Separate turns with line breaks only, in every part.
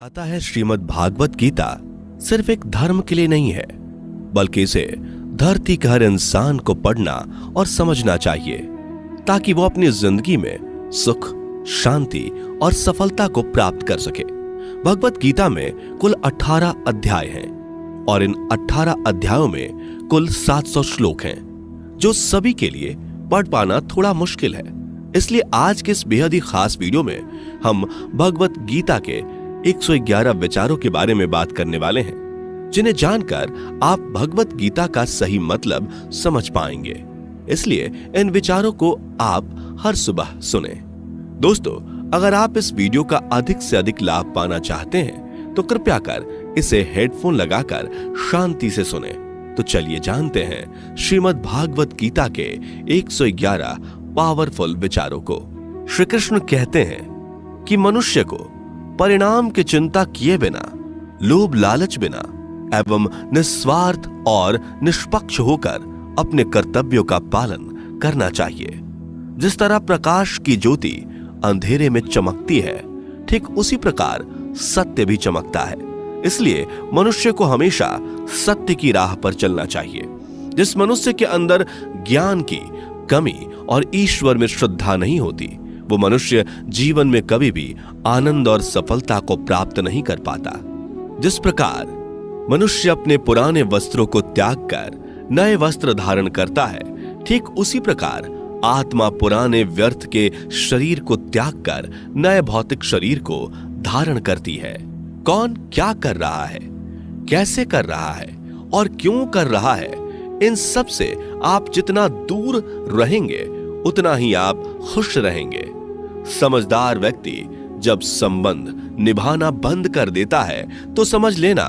आता है श्रीमद् भागवत गीता सिर्फ एक धर्म के लिए नहीं है, बल्कि इसे धरती के हर इंसान को पढ़ना और समझना चाहिए ताकि वो अपनी जिंदगी में सुख, शांति और सफलता को प्राप्त कर सके। भगवत गीता में कुल 18 अध्याय हैं और इन 18 अध्यायों में कुल 700 श्लोक हैं, जो सभी के लिए पढ़ पाना थोड़ा मुश्किल है। इसलिए आज के इस बेहद ही खास वीडियो में हम भगवत गीता के 111 विचारों के बारे में बात करने वाले हैं, जिन्हें जानकर आप भगवत गीता का सही मतलब समझ पाएंगे। इसलिए इन विचारों को आप हर सुबह सुने। दोस्तों, अगर आप इस वीडियो का अधिक से अधिक लाभ पाना चाहते हैं तो कृपया कर इसे हेडफोन लगाकर शांति से सुने। तो चलिए जानते हैं श्रीमद् भागवत गीता के 111 पावरफुल विचारों को। श्री कृष्ण कहते हैं कि मनुष्य को परिणाम की चिंता किए बिना, लोभ लालच बिना एवं निस्वार्थ और निष्पक्ष होकर अपने कर्तव्यों का पालन करना चाहिए। जिस तरह प्रकाश की ज्योति अंधेरे में चमकती है, ठीक उसी प्रकार सत्य भी चमकता है। इसलिए मनुष्य को हमेशा सत्य की राह पर चलना चाहिए। जिस मनुष्य के अंदर ज्ञान की कमी और ईश्वर में श्रद्धा नहीं होती, वो मनुष्य जीवन में कभी भी आनंद और सफलता को प्राप्त नहीं कर पाता। जिस प्रकार मनुष्य अपने पुराने वस्त्रों को त्याग कर नए वस्त्र धारण करता है, ठीक उसी प्रकार आत्मा पुराने व्यर्थ के शरीर को त्याग कर नए भौतिक शरीर को धारण करती है। कौन क्या कर रहा है, कैसे कर रहा है और क्यों कर रहा है, इन सब से आप जितना दूर रहेंगे उतना ही आप खुश रहेंगे। समझदार व्यक्ति जब संबंध निभाना बंद कर देता है तो समझ लेना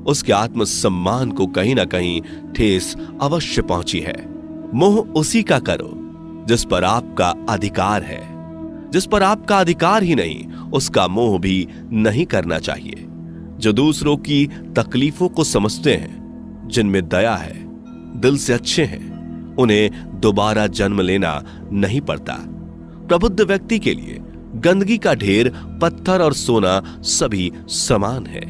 उसके आत्मसम्मान को कहीं ना कहीं ठेस अवश्य पहुंची है। मोह उसी का करो जिस पर आपका अधिकार है। जिस पर आपका अधिकार ही नहीं, उसका मोह भी नहीं करना चाहिए। जो दूसरों की तकलीफों को समझते हैं, जिनमें दया है, दिल से अच्छे हैं, उन्हें दोबारा जन्म लेना नहीं पड़ता। प्रबुद्ध व्यक्ति के लिए गंदगी का ढेर, पत्थर और सोना सभी समान है।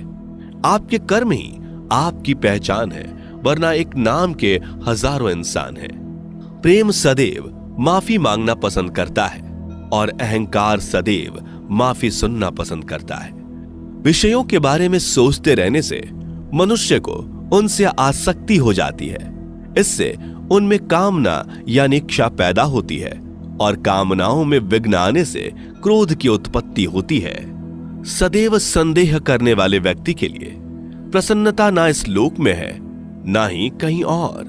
आपके कर्म ही आपकी पहचान है, वरना एक नाम के हजारों इंसान हैं। प्रेम सदैव माफी मांगना पसंद करता है और अहंकार सदैव माफी सुनना पसंद करता है। विषयों के बारे में सोचते रहने से मनुष्य को उनसे आसक्ति हो जाती है। इससे उनमें कामना यानी इच्छा पैदा होती है और कामनाओं में विघ्न आने से क्रोध की उत्पत्ति होती है। सदैव संदेह करने वाले व्यक्ति के लिए प्रसन्नता ना इस लोक में है, ना ही कहीं और।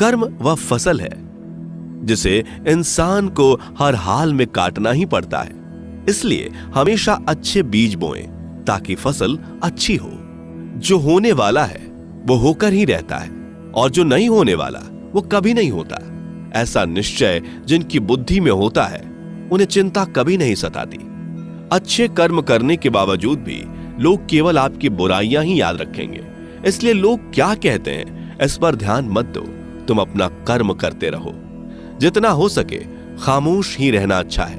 कर्म वह फसल है जिसे इंसान को हर हाल में काटना ही पड़ता है। इसलिए हमेशा अच्छे बीज बोएं ताकि फसल अच्छी हो। जो होने वाला है वो होकर ही रहता है और जो नहीं होने वाला वो कभी नहीं होता। ऐसा निश्चय जिनकी बुद्धि में होता है, उन्हें चिंता कभी नहीं सताती। अच्छे कर्म करने के बावजूद भी लोग केवल आपकी बुराइयां ही याद रखेंगे। इसलिए लोग क्या कहते हैं इस पर ध्यान मत दो, तुम अपना कर्म करते रहो। जितना हो सके खामोश ही रहना अच्छा है,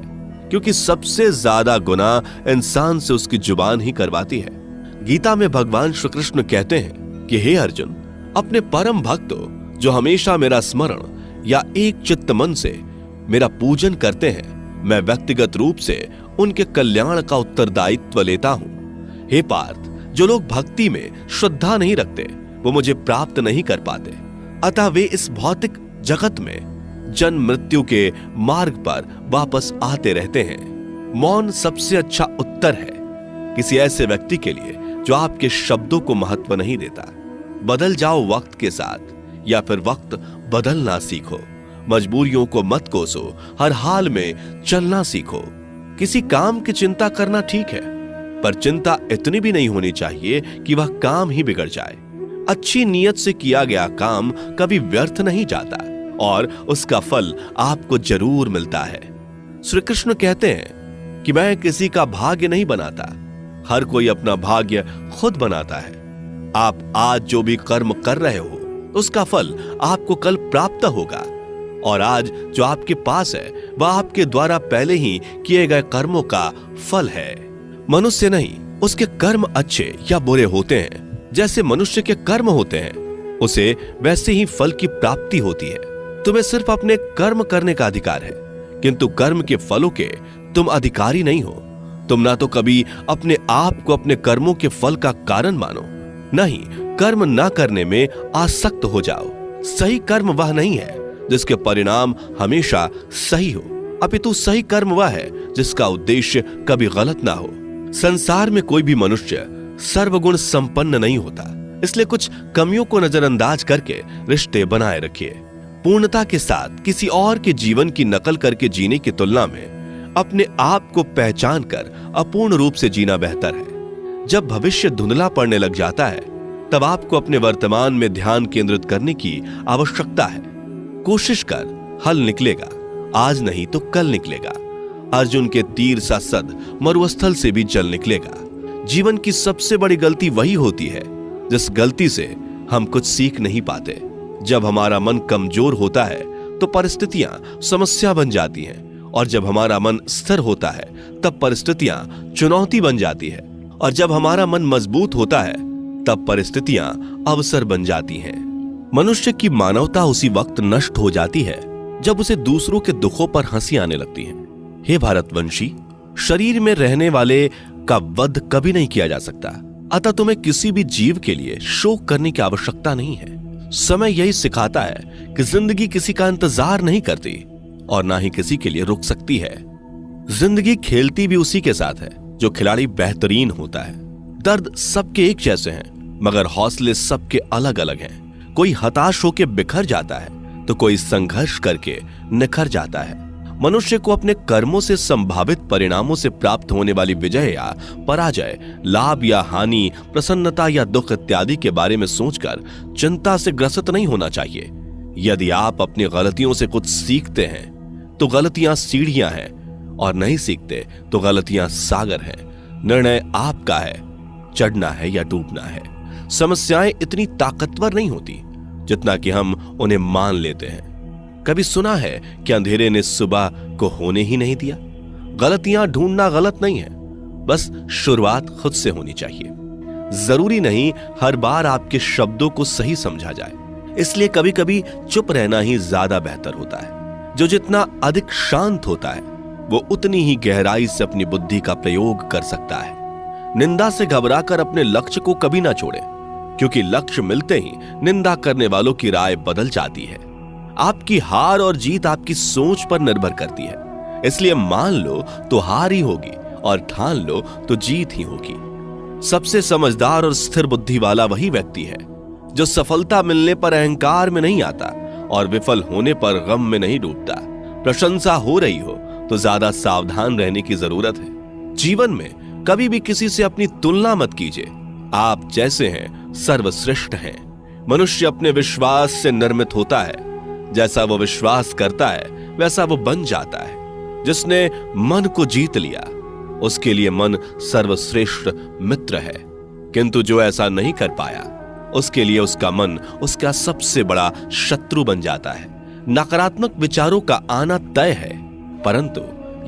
क्योंकि सबसे ज्यादा गुनाह इंसान से उसकी जुबान ही करवाती है। गीता में भगवान श्री कृष्ण कहते हैं कि हे अर्जुन, अपने परम भक्तों जो हमेशा मेरा स्मरण या एक चित्त मन से मेरा पूजन करते हैं, मैं व्यक्तिगत रूप से उनके कल्याण का उत्तरदायित्व लेता हूं। हे पार्थ, जो लोग भक्ति में श्रद्धा नहीं रखते वो मुझे प्राप्त नहीं कर पाते। अतः वे इस भौतिक जगत में जन्म मृत्यु के मार्ग पर वापस आते रहते हैं। मौन सबसे अच्छा उत्तर है किसी ऐसे व्यक्ति के लिए जो आपके शब्दों को महत्व नहीं देता। बदल जाओ वक्त के साथ, या फिर वक्त बदलना सीखो। मजबूरियों को मत कोसो, हर हाल में चलना सीखो। किसी काम की चिंता करना ठीक है, पर चिंता इतनी भी नहीं होनी चाहिए कि वह काम ही बिगड़ जाए। अच्छी नीयत से किया गया काम कभी व्यर्थ नहीं जाता और उसका फल आपको जरूर मिलता है। श्री कृष्ण कहते हैं कि मैं किसी का भाग्य नहीं बनाता, हर कोई अपना भाग्य खुद बनाता है। आप आज जो भी कर्म कर रहे हो उसका फल आपको कल प्राप्त होगा, और आज जो आपके पास है वह आपके द्वारा पहले ही किए गए कर्मों का फल है। मनुष्य नहीं, उसके कर्म अच्छे या बुरे होते हैं, जैसे मनुष्य के कर्म होते हैं, उसे वैसे ही फल की प्राप्ति होती है। तुम्हें सिर्फ अपने कर्म करने का अधिकार है, किंतु कर्म के फलों के तुम अधिकारी नहीं हो। तुम ना तो कभी अपने आप को अपने कर्मों के फल का कारण मानो, न ही कर्म ना करने में आसक्त हो जाओ। सही कर्म वह नहीं है जिसके परिणाम हमेशा सही हो, अपितु सही कर्म वह है जिसका उद्देश्य कभी गलत ना हो। संसार में कोई भी मनुष्य सर्वगुण संपन्न नहीं होता, इसलिए कुछ कमियों को नजरअंदाज करके रिश्ते बनाए रखिए। पूर्णता के साथ किसी और के जीवन की नकल करके जीने की तुलना में अपने आप को पहचान कर अपूर्ण रूप से जीना बेहतर है। जब भविष्य धुंधला पड़ने लग जाता है, तब आपको अपने वर्तमान में ध्यान केंद्रित करने की आवश्यकता है। कोशिश कर, हल निकलेगा, आज नहीं तो कल निकलेगा। अर्जुन के तीर सा सद मरुस्थल से भी जल निकलेगा। जीवन की सबसे बड़ी गलती वही होती है जिस गलती से हम कुछ सीख नहीं पाते। जब हमारा मन कमजोर होता है तो परिस्थितियां समस्या बन जाती हैं, और जब हमारा मन स्थिर होता है तब परिस्थितियां चुनौती बन जाती है, और जब हमारा मन मजबूत होता है तब परिस्थितियां अवसर बन जाती हैं। मनुष्य की मानवता उसी वक्त नष्ट हो जाती है जब उसे दूसरों के दुखों पर हंसी आने लगती है। हे भारतवंशी, शरीर में रहने वाले का वध कभी नहीं किया जा सकता, अतः तुम्हें किसी भी जीव के लिए शोक करने की आवश्यकता नहीं है। समय यही सिखाता है कि जिंदगी किसी का इंतजार नहीं करती और ना ही किसी के लिए रुक सकती है। जिंदगी खेलती भी उसी के साथ है जो खिलाड़ी बेहतरीन होता है। दर्द सबके एक जैसे हैं, मगर हौसले सबके अलग अलग हैं। कोई हताश होकर बिखर जाता है तो कोई संघर्ष करके निखर जाता है। मनुष्य को अपने कर्मों से संभावित परिणामों से प्राप्त होने वाली विजय या पराजय, लाभ या हानि, प्रसन्नता या दुख इत्यादि के बारे में सोचकर चिंता से ग्रसित नहीं होना चाहिए। यदि आप अपनी गलतियों से कुछ सीखते हैं तो गलतियां सीढ़ियां हैं, और नहीं सीखते तो गलतियां सागर हैं। निर्णय आपका है, चढ़ना है या डूबना है। समस्याएं इतनी ताकतवर नहीं होती जितना कि हम उन्हें मान लेते हैं। कभी सुना है कि अंधेरे ने सुबह को होने ही नहीं दिया? गलतियां ढूंढना गलत नहीं है, बस शुरुआत खुद से होनी चाहिए। जरूरी नहीं हर बार आपके शब्दों को सही समझा जाए, इसलिए कभी कभी चुप रहना ही ज्यादा बेहतर होता है। जो जितना अधिक शांत होता है वो उतनी ही गहराई से अपनी बुद्धि का प्रयोग कर सकता है। निंदा से घबराकर अपने लक्ष्य को कभी ना छोड़े, क्योंकि लक्ष्य मिलते ही निंदा करने वालों की राय बदल जाती है। आपकी हार और जीत आपकी सोच पर निर्भर करती है, इसलिए मान लो तो हार ही होगी और ठान लो तो जीत ही होगी। सबसे समझदार और स्थिर बुद्धि वाला वही व्यक्ति है जो सफलता मिलने पर अहंकार में नहीं आता और विफल होने पर गम में नहीं डूबता। प्रशंसा हो रही हो तो ज्यादा सावधान रहने की जरूरत है। जीवन में कभी भी किसी से अपनी तुलना मत कीजिए। आप जैसे हैं सर्वश्रेष्ठ हैं। मनुष्य अपने विश्वास से निर्मित होता है। जैसा वो विश्वास करता है वैसा वो बन जाता है। जिसने मन को जीत लिया उसके लिए मन सर्वश्रेष्ठ मित्र है, किंतु जो ऐसा नहीं कर पाया उसके लिए उसका मन उसका सबसे बड़ा शत्रु बन जाता है। नकारात्मक विचारों का आना तय है, परंतु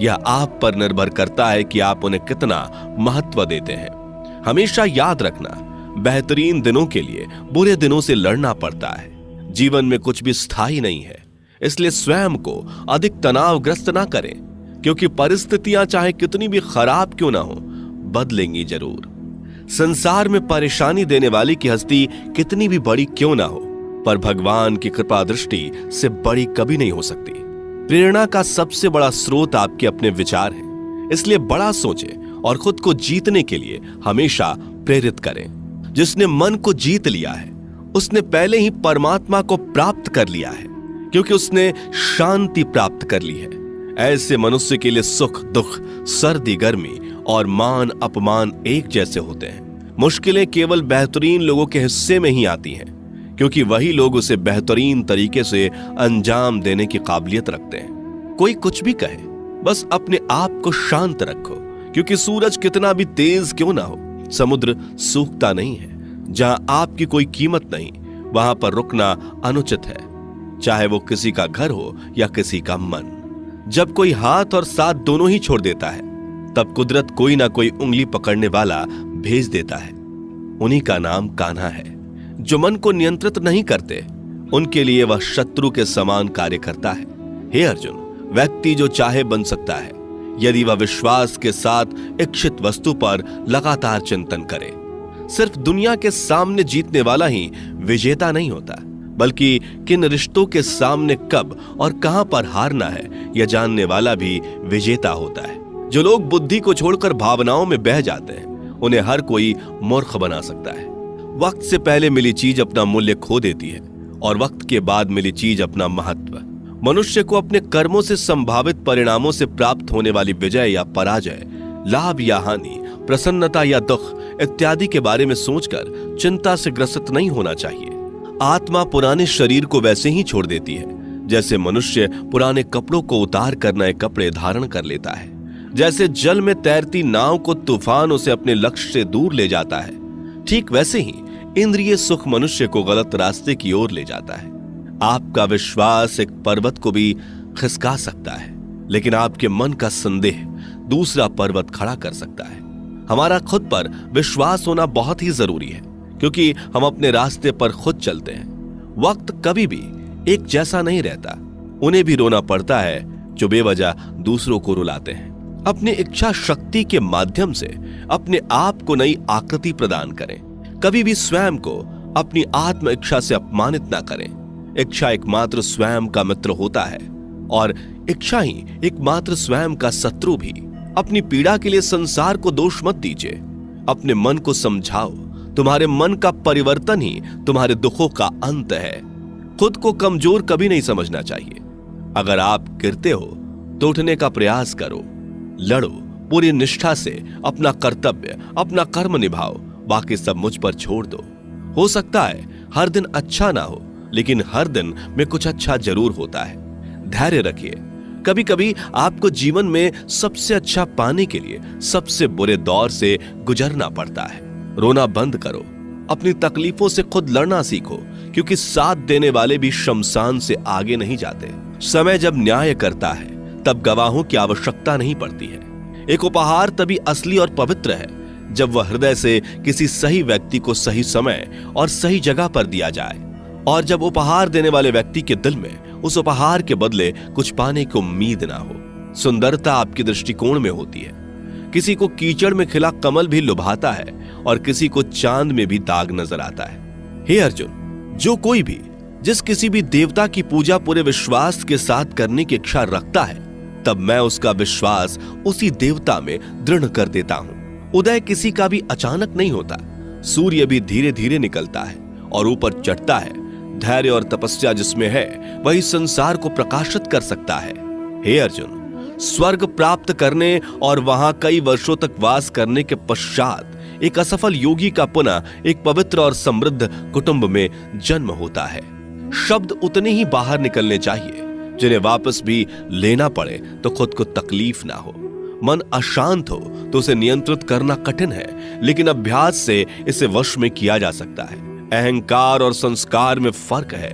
यह आप पर निर्भर करता है कि आप उन्हें कितना महत्व देते हैं। हमेशा याद रखना, बेहतरीन दिनों के लिए बुरे दिनों से लड़ना पड़ता है। जीवन में कुछ भी स्थायी नहीं है, इसलिए स्वयं को अधिक तनावग्रस्त ना करें, क्योंकि परिस्थितियां चाहे कितनी भी खराब क्यों ना हो, बदलेंगी जरूर। संसार में परेशानी देने वाली की हस्ती कितनी भी बड़ी क्यों ना हो, पर भगवान की कृपा दृष्टि से बड़ी कभी नहीं हो सकती। प्रेरणा का सबसे बड़ा स्रोत आपके अपने विचार हैं, इसलिए बड़ा सोचें और खुद को जीतने के लिए हमेशा प्रेरित करें। जिसने मन को जीत लिया है उसने पहले ही परमात्मा को प्राप्त कर लिया है, क्योंकि उसने शांति प्राप्त कर ली है। ऐसे मनुष्य के लिए सुख दुख, सर्दी गर्मी और मान अपमान एक जैसे होते हैं। मुश्किलें केवल बेहतरीन लोगों के हिस्से में ही आती हैं, क्योंकि वही लोग उसे बेहतरीन तरीके से अंजाम देने की काबिलियत रखते हैं। कोई कुछ भी कहे, बस अपने आप को शांत रखो, क्योंकि सूरज कितना भी तेज क्यों ना हो, समुद्र सूखता नहीं है। जहां आपकी कोई कीमत नहीं, वहां पर रुकना अनुचित है, चाहे वो किसी का घर हो या किसी का मन। जब कोई हाथ और साथ दोनों ही छोड़ देता है तब कुदरत कोई ना कोई उंगली पकड़ने वाला भेज देता है। उन्हीं का नाम कान्हा है। जो मन को नियंत्रित नहीं करते, उनके लिए वह शत्रु के समान कार्य करता है। हे अर्जुन, व्यक्ति जो चाहे बन सकता है यदि वह विश्वास के साथ इच्छित वस्तु पर लगातार चिंतन करे। सिर्फ दुनिया के सामने जीतने वाला ही विजेता नहीं होता, बल्कि किन रिश्तों के सामने कब और कहां पर हारना है यह जानने वाला भी विजेता होता है। जो लोग बुद्धि को छोड़कर भावनाओं में बह जाते हैं, उन्हें हर कोई मूर्ख बना सकता है। वक्त से पहले मिली चीज अपना मूल्य खो देती है और वक्त के बाद मिली चीज अपना महत्व। मनुष्य को अपने कर्मों से संभावित परिणामों से प्राप्त होने वाली विजय या पराजय, लाभ या हानि, प्रसन्नता या दुख इत्यादि के बारे में सोचकर चिंता से ग्रसित नहीं होना चाहिए। आत्मा पुराने शरीर को वैसे ही छोड़ देती है जैसे मनुष्य पुराने कपड़ों को उतार कर नए कपड़े धारण कर लेता है। जैसे जल में तैरती नाव को तूफान उसे अपने लक्ष्य से दूर ले जाता है, ठीक वैसे ही इंद्रिय सुख मनुष्य को गलत रास्ते की ओर ले जाता है। आपका विश्वास एक पर्वत को भी खिसका सकता है, लेकिन आपके मन का संदेह दूसरा पर्वत खड़ा कर सकता है। हमारा खुद पर विश्वास होना बहुत ही जरूरी है, क्योंकि हम अपने रास्ते पर खुद चलते हैं। वक्त कभी भी एक जैसा नहीं रहता। उन्हें भी रोना पड़ता है जो बेवजह दूसरों को रुलाते हैं। अपनी इच्छा शक्ति के माध्यम से अपने आप को नई आकृति प्रदान करें। कभी भी स्वयं को अपनी आत्म इच्छा से अपमानित ना करें। इच्छा एकमात्र स्वयं का मित्र होता है और इच्छा ही एकमात्र स्वयं का शत्रु भी। अपनी पीड़ा के लिए संसार को दोष मत दीजिए। अपने मन को समझाओ। तुम्हारे मन का परिवर्तन ही तुम्हारे दुखों का अंत है। खुद को कमजोर कभी नहीं समझना चाहिए। अगर आप गिरते हो तो उठने का प्रयास करो, लड़ो, पूरी निष्ठा से अपना कर्तव्य, अपना कर्म निभाओ। बाकी सब मुझ पर छोड़ दो। हो सकता है हर दिन अच्छा ना हो, लेकिन हर दिन में कुछ अच्छा जरूर होता है। धैर्य रखिए। कभी कभी आपको जीवन में सबसे अच्छा पाने के लिए सबसे बुरे दौर से गुजरना पड़ता है। रोना बंद करो। अपनी तकलीफों से खुद लड़ना सीखो, क्योंकि साथ देने वाले भी शमशान से आगे नहीं जाते। समय जब न्याय करता है तब गवाहों की आवश्यकता नहीं पड़ती है। एक उपहार तभी असली और पवित्र है जब वह हृदय से किसी सही व्यक्ति को सही समय और सही जगह पर दिया जाए, और जब उपहार देने वाले व्यक्ति के दिल में उस उपहार के बदले कुछ पाने की उम्मीद ना हो। सुंदरता आपके दृष्टिकोण में होती है। किसी को कीचड़ में खिला कमल भी लुभाता है और किसी को चांद में भी दाग नजर आता है। हे अर्जुन, जो कोई भी जिस किसी भी देवता की पूजा पूरे विश्वास के साथ करने की इच्छा रखता है, तब मैं उसका विश्वास उसी देवता में दृढ़ कर देता हूं। उदय किसी का भी अचानक नहीं होता। सूर्य भी धीरे धीरे निकलता है और ऊपर चढ़ता है। धैर्य और तपस्या जिसमें है वही संसार को प्रकाशित कर सकता है। हे अर्जुन, स्वर्ग प्राप्त करने और वहां कई वर्षों तक वास करने के पश्चात एक असफल योगी का पुनः एक पवित्र और समृद्ध कुटुंब में जन्म होता है। शब्द उतने ही बाहर निकलने चाहिए जिन्हें वापस भी लेना पड़े तो खुद को तकलीफ ना हो। मन अशांत हो तो उसे नियंत्रित करना कठिन है, लेकिन अभ्यास से इसे वश में किया जा सकता है। अहंकार और संस्कार में फर्क है।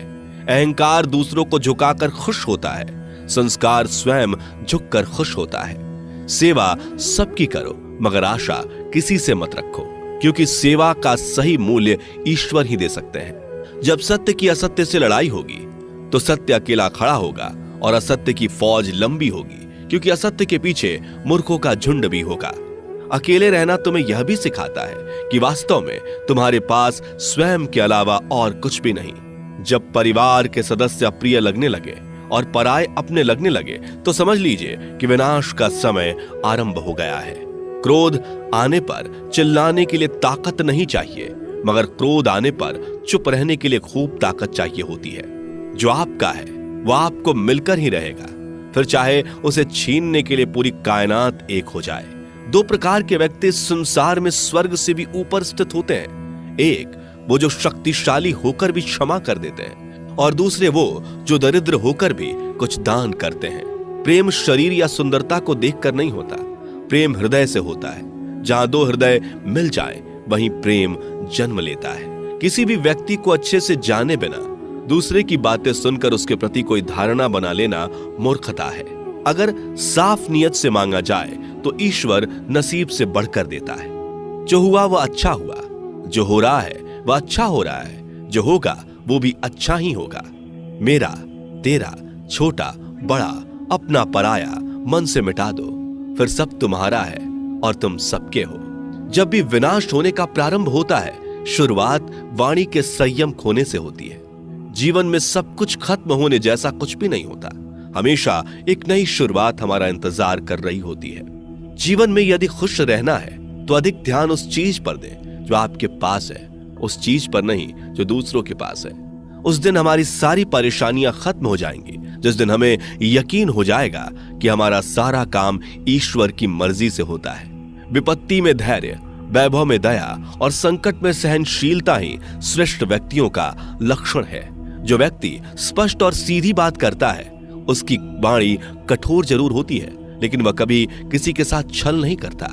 अहंकार दूसरों को झुकाकर खुश होता है, संस्कार स्वयं झुककर खुश होता है। सेवा सबकी करो, मगर आशा किसी से मत रखो, क्योंकि सेवा का सही मूल्य ईश्वर ही दे सकते हैं। जब सत्य की असत्य से लड़ाई होगी तो सत्य अकेला खड़ा होगा और असत्य की फौज लंबी होगी, क्योंकि असत्य के पीछे मूर्खों का झुंड भी होगा। अकेले रहना तुम्हें यह भी सिखाता है कि वास्तव में तुम्हारे पास स्वयं के अलावा और कुछ भी नहीं। जब परिवार के सदस्य अप्रिय लगने लगे और पराये अपने लगने लगे तो समझ लीजिए कि विनाश का समय आरंभ हो गया है। क्रोध आने पर चिल्लाने के लिए ताकत नहीं चाहिए, मगर क्रोध आने पर चुप रहने के लिए खूब ताकत चाहिए होती है। जो आपका है वह आपको मिलकर ही रहेगा, फिर चाहे उसे छीनने के लिए पूरी कायनात एक हो जाए। दो प्रकार के व्यक्ति संसार में स्वर्ग से भी ऊपर स्थित होते हैं। एक वो जो शक्तिशाली होकर भी क्षमा कर देते हैं, और दूसरे वो जो दरिद्र होकर भी कुछ दान करते हैं। प्रेम शरीर या सुंदरता को देखकर नहीं होता, प्रेम हृदय से होता है। जहां दो हृदय मिल जाए वहीं प्रेम जन्म लेता है। किसी भी व्यक्ति को अच्छे से जाने बिना दूसरे की बातें सुनकर उसके प्रति कोई धारणा बना लेना मूर्खता है। अगर साफ नियत से मांगा जाए तो ईश्वर नसीब से बढ़कर देता है। जो हुआ वह अच्छा हुआ, जो हो रहा है वह अच्छा हो रहा है, जो होगा वो भी अच्छा ही होगा। मेरा, तेरा, छोटा, बड़ा, अपना, पराया मन से मिटा दो, फिर सब तुम्हारा है और तुम सबके हो। जब भी विनाश होने का प्रारंभ होता है, शुरुआत वाणी के संयम खोने से होती है। जीवन में सब कुछ खत्म होने जैसा कुछ भी नहीं होता। हमेशा एक नई शुरुआत हमारा इंतजार कर रही होती है। जीवन में यदि खुश रहना है तो अधिक ध्यान उस चीज पर दें जो आपके पास है, उस चीज पर नहीं जो दूसरों के पास है। उस दिन हमारी सारी परेशानियां खत्म हो जाएंगी, जिस दिन हमें यकीन हो जाएगा कि हमारा सारा काम ईश्वर की मर्जी से होता है। विपत्ति में धैर्य, वैभव में दया और संकट में सहनशीलता ही श्रेष्ठ व्यक्तियों का लक्षण है। जो व्यक्ति स्पष्ट और सीधी बात करता है, उसकी वाणी कठोर जरूर होती है, लेकिन वह कभी किसी के साथ छल नहीं करता।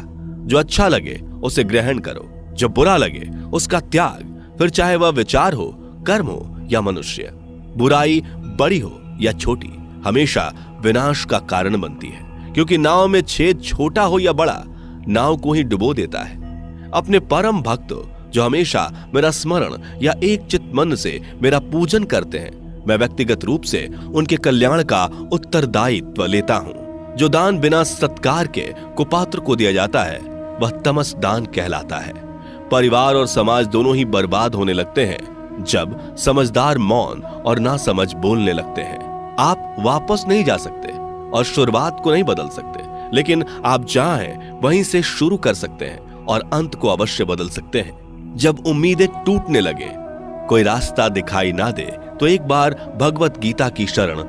जो अच्छा लगे उसे ग्रहण करो, जो बुरा लगे उसका त्याग, फिर चाहे वह विचार हो, कर्म हो या मनुष्य। बुराई बड़ी हो या छोटी हमेशा विनाश का कारण बनती है, क्योंकि नाव में छेद छोटा हो या बड़ा, नाव को ही डुबो देता है। अपने परम भक्तों जो हमेशा मेरा स्मरण या एक चित्त मन से मेरा पूजन करते हैं, मैं व्यक्तिगत रूप से उनके कल्याण का उत्तरदायित्व लेता हूं। जो दान बिना सत्कार के कुपात्र को दिया जाता है वह तमस दान कहलाता है। परिवार और समाज दोनों ही बर्बाद होने लगते हैं जब समझदार मौन और नासमझ बोलने लगते हैं। आप वापस नहीं जा सकते और शुरुआत को नहीं बदल सकते, लेकिन आप चाहें वहीं से शुरू कर सकते हैं और अंत को अवश्य बदल सकते हैं। जब उम्मीदें टूटने लगे, कोई रास्ता दिखाई ना दे, तो एक बार भगवत गीता की शरण